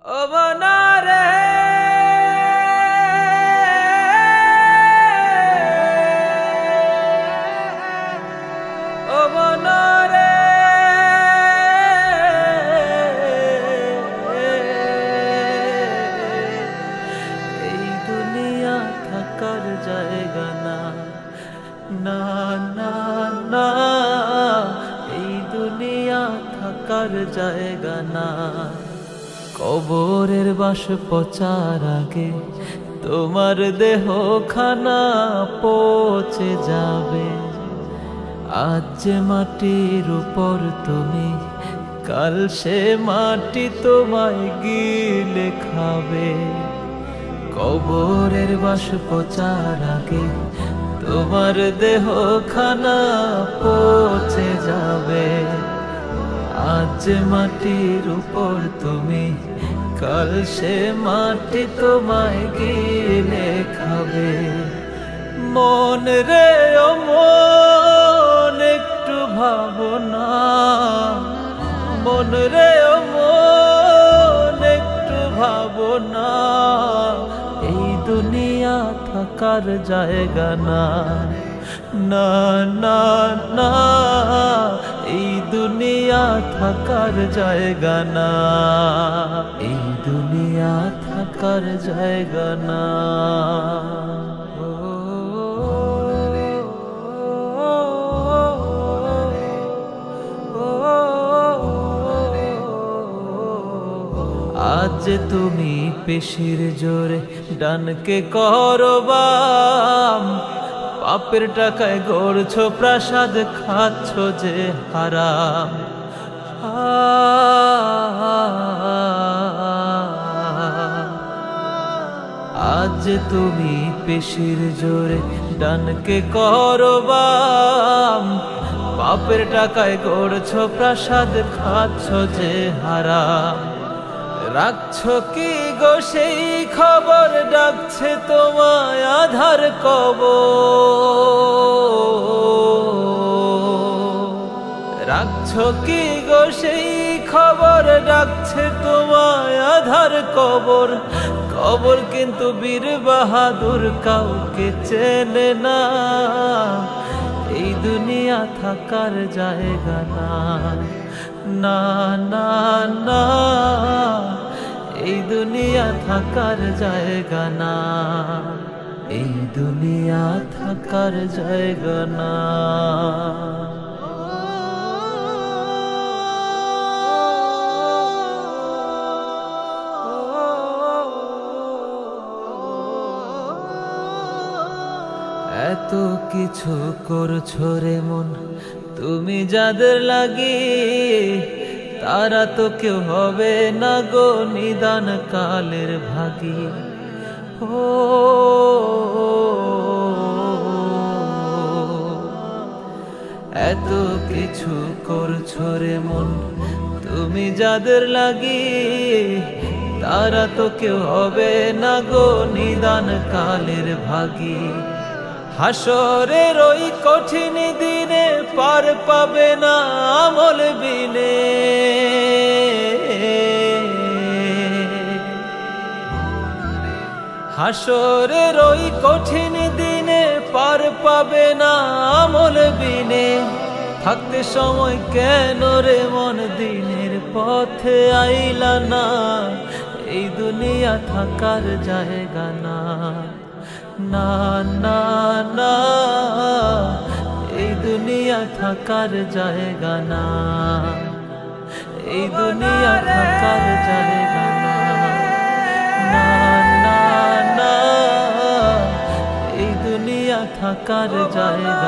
ও মনারে ও মনারে এই দুনিয়া থাকার জায়গা না, না না না, এই দুনিয়া থাকার জায়গা না। কবরের বাস পচার আগে তোমার দেহ খানা পচে যাবে। আজ যে মাটির উপর তুমি, কাল সে মাটি তোমায় গিলে খাবে। কবরের বাস পচার আগে তোমার দেহ খানা পচে যাবে। আজ মাটির উপর তুমি, কাল সে মাটি তোমায় গিলে খাবে। মন রে ও মন একটু ভাবনা, মন রে ও মন একটু ভাবনা, এই দুনিয়া থাকার জায়গা না, না না না, এই দুনিয়া থাকার জায়গা না, এই দুনিয়া থাকার জায়গা না। আজ তুমি পেশির জোরে ডানকে করো বাম, পাপের টাকায় গড়ছো প্রাসাদ, খাচ্ছ যে হারাম। আজ তুমি পেশির জোরে ডানকে করো বাম, পাপের টাকায় গড়ছো প্রাসাদ, খাচ্ছ যে হারাম। রাখছো কি গো সেই খবর, ডাকছে তোমায় আধার কবর। রাখছো কি গো সেই খবর, ডাকছে তোমায় আধার কবর। কবর কিন্তু বীর বাহাদুর কাউকে চেনে না, এই দুনিয়া থাকার জায়গা না, না না না, এই দুনিয়া থাকার জায়গা না, এই দুনিয়া থাকার জায়গা না। এত কিছু করছো রে মন তুমি যাদের লাগি, তারা তো কেউ হবে না গো নিদান কালের ভাগী। ও এত কিছু করছো রে মন তুমি যাদের লাগি, তারা তো কেউ হবে না গো নিদান কালের ভাগী। হাসরের ওই কঠিন দিনে পার পাবে না আমল বিনে, হাসরের ওই কঠিন দিনে পার পাবে না আমল বিনে। থাকতে সময় কেন রে মন দিনের পথে আইলা না, এই দুনিয়া থাকার জায়গা না, না না না, এই দুনিয়া থাকার জায়গা না, এই দুনিয়া থাকার জায়গা না, না না না, এই দুনিয়া থাকার জায়গা